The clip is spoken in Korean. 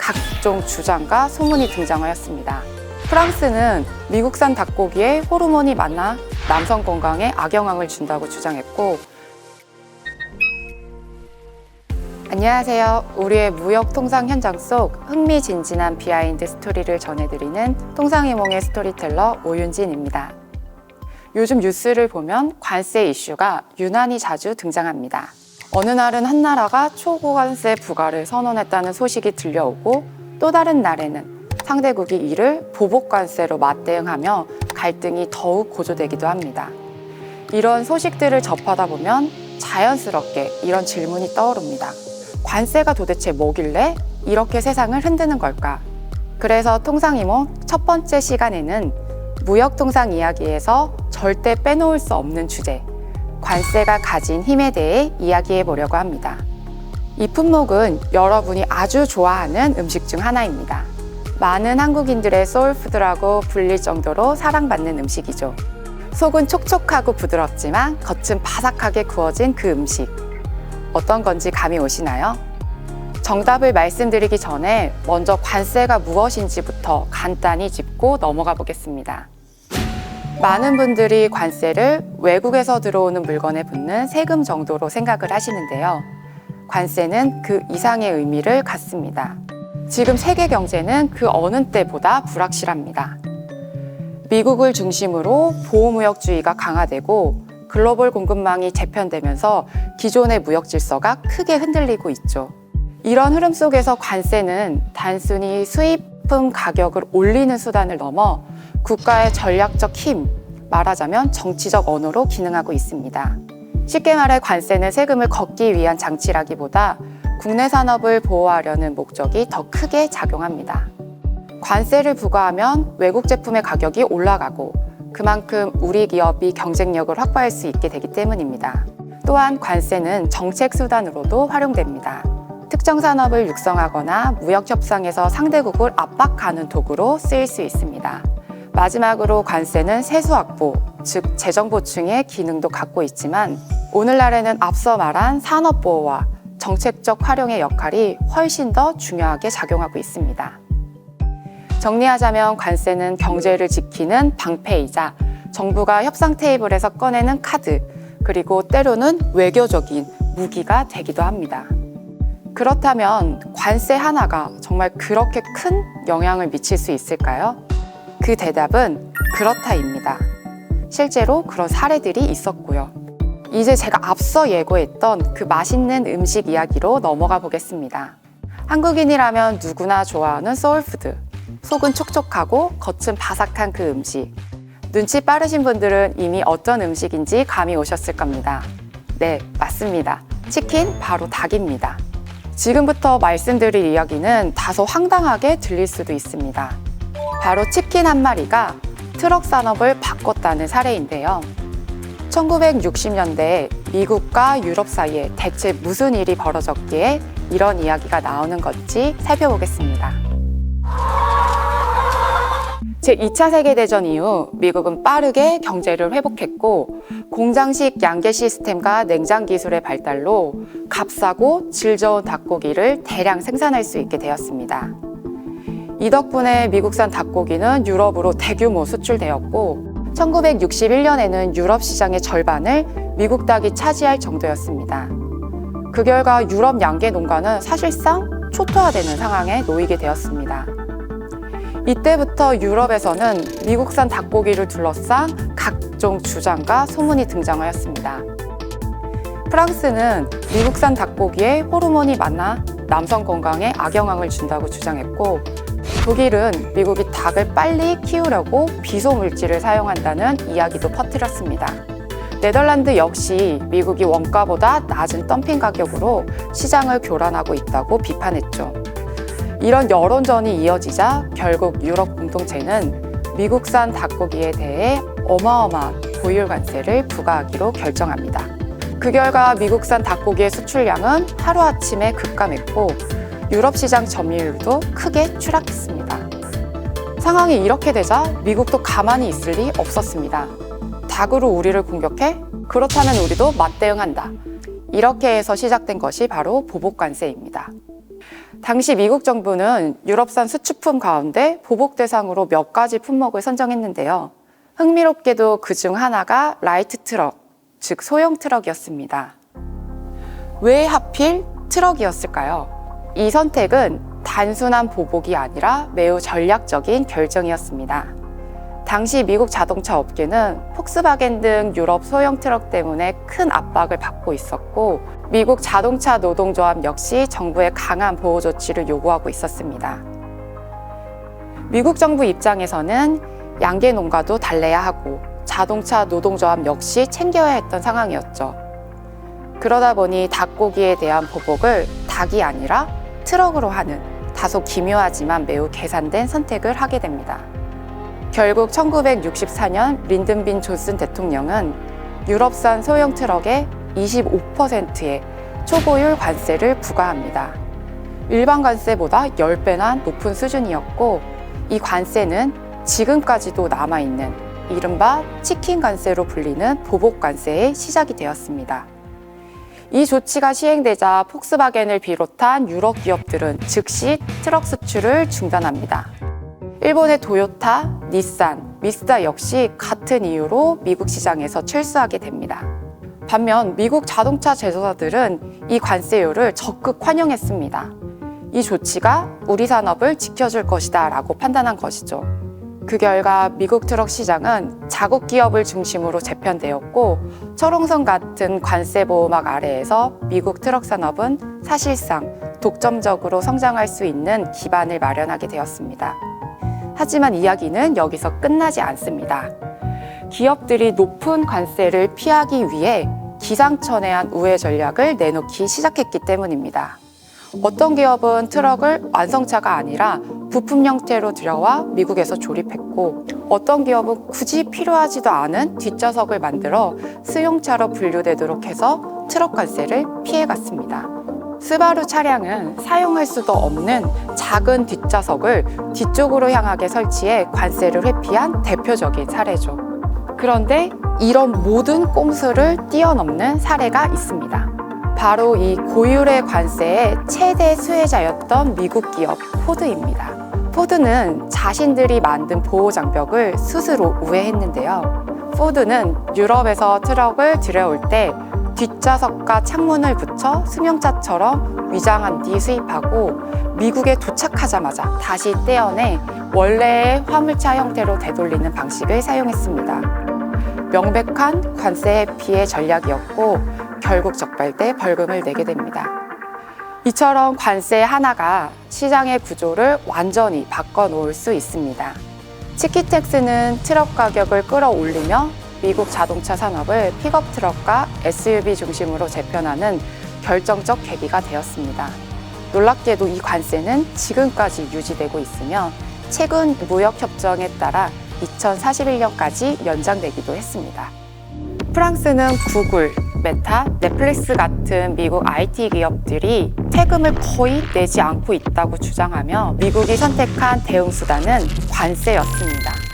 각종 주장과 소문이 등장하였습니다. 프랑스는 미국산 닭고기에 호르몬이 많아 남성 건강에 악영향을 준다고 주장했고, 안녕하세요. 우리의 무역 통상 현장 속 흥미진진한 비하인드 스토리를 전해드리는 통상이몽의 스토리텔러 오윤진입니다. 요즘 뉴스를 보면 관세 이슈가 유난히 자주 등장합니다. 어느 날은 한 나라가 초고관세 부과를 선언했다는 소식이 들려오고, 또 다른 날에는 상대국이 이를 보복관세로 맞대응하며 갈등이 더욱 고조되기도 합니다. 이런 소식들을 접하다 보면 자연스럽게 이런 질문이 떠오릅니다. 관세가 도대체 뭐길래 이렇게 세상을 흔드는 걸까? 그래서 통상이몽 첫 번째 시간에는 무역통상 이야기에서 절대 빼놓을 수 없는 주제, 관세가 가진 힘에 대해 이야기해 보려고 합니다. 이 품목은 여러분이 아주 좋아하는 음식 중 하나입니다. 많은 한국인들의 소울푸드라고 불릴 정도로 사랑받는 음식이죠. 속은 촉촉하고 부드럽지만 겉은 바삭하게 구워진 그 음식. 어떤 건지 감이 오시나요? 정답을 말씀드리기 전에 먼저 관세가 무엇인지부터 간단히 짚고 넘어가 보겠습니다. 많은 분들이 관세를 외국에서 들어오는 물건에 붙는 세금 정도로 생각을 하시는데요. 관세는 그 이상의 의미를 갖습니다. 지금 세계 경제는 그 어느 때보다 불확실합니다. 미국을 중심으로 보호무역주의가 강화되고 글로벌 공급망이 재편되면서 기존의 무역 질서가 크게 흔들리고 있죠. 이런 흐름 속에서 관세는 단순히 수입품 가격을 올리는 수단을 넘어 국가의 전략적 힘, 말하자면 정치적 언어로 기능하고 있습니다. 쉽게 말해 관세는 세금을 걷기 위한 장치라기보다 국내 산업을 보호하려는 목적이 더 크게 작용합니다. 관세를 부과하면 외국 제품의 가격이 올라가고 그만큼 우리 기업이 경쟁력을 확보할 수 있게 되기 때문입니다. 또한 관세는 정책 수단으로도 활용됩니다. 특정 산업을 육성하거나 무역 협상에서 상대국을 압박하는 도구로 쓰일 수 있습니다. 마지막으로 관세는 세수 확보, 즉 재정 보충의 기능도 갖고 있지만 오늘날에는 앞서 말한 산업 보호와 정책적 활용의 역할이 훨씬 더 중요하게 작용하고 있습니다. 정리하자면 관세는 경제를 지키는 방패이자 정부가 협상 테이블에서 꺼내는 카드, 그리고 때로는 외교적인 무기가 되기도 합니다. 그렇다면 관세 하나가 정말 그렇게 큰 영향을 미칠 수 있을까요? 그 대답은 그렇다입니다. 실제로 그런 사례들이 있었고요. 이제 제가 앞서 예고했던 그 맛있는 음식 이야기로 넘어가 보겠습니다. 한국인이라면 누구나 좋아하는 소울푸드. 속은 촉촉하고 겉은 바삭한 그 음식. 눈치 빠르신 분들은 이미 어떤 음식인지 감이 오셨을 겁니다. 네, 맞습니다. 치킨, 바로 닭입니다. 지금부터 말씀드릴 이야기는 다소 황당하게 들릴 수도 있습니다. 바로 치킨 한 마리가 트럭 산업을 바꿨다는 사례인데요. 1960년대에 미국과 유럽 사이에 대체 무슨 일이 벌어졌기에 이런 이야기가 나오는 건지 살펴보겠습니다. 제2차 세계대전 이후 미국은 빠르게 경제를 회복했고 공장식 양계 시스템과 냉장 기술의 발달로 값싸고 질 좋은 닭고기를 대량 생산할 수 있게 되었습니다. 이 덕분에 미국산 닭고기는 유럽으로 대규모 수출되었고 1961년에는 유럽 시장의 절반을 미국 닭이 차지할 정도였습니다. 그 결과 유럽 양계 농가는 사실상 초토화되는 상황에 놓이게 되었습니다. 이때부터 유럽에서는 미국산 닭고기를 둘러싼 각종 주장과 소문이 등장하였습니다. 프랑스는 미국산 닭고기에 호르몬이 많아 남성 건강에 악영향을 준다고 주장했고, 독일은 미국이 닭을 빨리 키우려고 비소 물질을 사용한다는 이야기도 퍼뜨렸습니다. 네덜란드 역시 미국이 원가보다 낮은 덤핑 가격으로 시장을 교란하고 있다고 비판했죠. 이런 여론전이 이어지자 결국 유럽 공동체는 미국산 닭고기에 대해 어마어마한 보유 관세를 부과하기로 결정합니다. 그 결과 미국산 닭고기의 수출량은 하루아침에 급감했고 유럽 시장 점유율도 크게 추락했습니다. 상황이 이렇게 되자 미국도 가만히 있을 리 없었습니다. 닭으로 우리를 공격해? 그렇다면 우리도 맞대응한다. 이렇게 해서 시작된 것이 바로 보복관세입니다. 당시 미국 정부는 유럽산 수출품 가운데 보복 대상으로 몇 가지 품목을 선정했는데요. 흥미롭게도 그중 하나가 라이트 트럭, 즉 소형 트럭이었습니다. 왜 하필 트럭이었을까요? 이 선택은 단순한 보복이 아니라 매우 전략적인 결정이었습니다. 당시 미국 자동차 업계는 폭스바겐 등 유럽 소형 트럭 때문에 큰 압박을 받고 있었고, 미국 자동차 노동조합 역시 정부의 강한 보호 조치를 요구하고 있었습니다. 미국 정부 입장에서는 양계 농가도 달래야 하고 자동차 노동조합 역시 챙겨야 했던 상황이었죠. 그러다 보니 닭고기에 대한 보복을 닭이 아니라 트럭으로 하는 다소 기묘하지만 매우 계산된 선택을 하게 됩니다. 결국 1964년 린든 존슨 대통령은 유럽산 소형 트럭에 25%의 초보율 관세를 부과합니다. 일반 관세보다 10배나 높은 수준이었고, 이 관세는 지금까지도 남아있는 이른바 치킨 관세로 불리는 보복 관세의 시작이 되었습니다. 이 조치가 시행되자 폭스바겐을 비롯한 유럽 기업들은 즉시 트럭 수출을 중단합니다. 일본의 토요타, 닛산, 미쓰다 역시 같은 이유로 미국 시장에서 철수하게 됩니다. 반면 미국 자동차 제조사들은 이 관세율을 적극 환영했습니다. 이 조치가 우리 산업을 지켜줄 것이다 라고 판단한 것이죠. 그 결과 미국 트럭 시장은 자국 기업을 중심으로 재편되었고, 철옹성 같은 관세 보호막 아래에서 미국 트럭 산업은 사실상 독점적으로 성장할 수 있는 기반을 마련하게 되었습니다. 하지만 이야기는 여기서 끝나지 않습니다. 기업들이 높은 관세를 피하기 위해 기상천외한 우회 전략을 내놓기 시작했기 때문입니다. 어떤 기업은 트럭을 완성차가 아니라 부품 형태로 들여와 미국에서 조립했고, 어떤 기업은 굳이 필요하지도 않은 뒷좌석을 만들어 승용차로 분류되도록 해서 트럭 관세를 피해갔습니다. 스바루 차량은 사용할 수도 없는 작은 뒷좌석을 뒤쪽으로 향하게 설치해 관세를 회피한 대표적인 사례죠. 그런데 이런 모든 꼼수를 뛰어넘는 사례가 있습니다. 바로 이 고율의 관세의 최대 수혜자였던 미국 기업 포드입니다. 포드는 자신들이 만든 보호 장벽을 스스로 우회했는데요. 포드는 유럽에서 트럭을 들여올 때 뒷좌석과 창문을 붙여 승용차처럼 위장한 뒤 수입하고, 미국에 도착하자마자 다시 떼어내 원래의 화물차 형태로 되돌리는 방식을 사용했습니다. 명백한 관세 회피의 전략이었고, 결국 적발돼 벌금을 내게 됩니다. 이처럼 관세 하나가 시장의 구조를 완전히 바꿔놓을 수 있습니다. 치킨텍스는 트럭 가격을 끌어올리며 미국 자동차 산업을 픽업 트럭과 SUV 중심으로 재편하는 결정적 계기가 되었습니다. 놀랍게도 이 관세는 지금까지 유지되고 있으며, 최근 무역협정에 따라 2041년까지 연장되기도 했습니다. 프랑스는 구글, 메타, 넷플릭스 같은 미국 IT 기업들이 세금을 거의 내지 않고 있다고 주장하며, 미국이 선택한 대응 수단은 관세였습니다.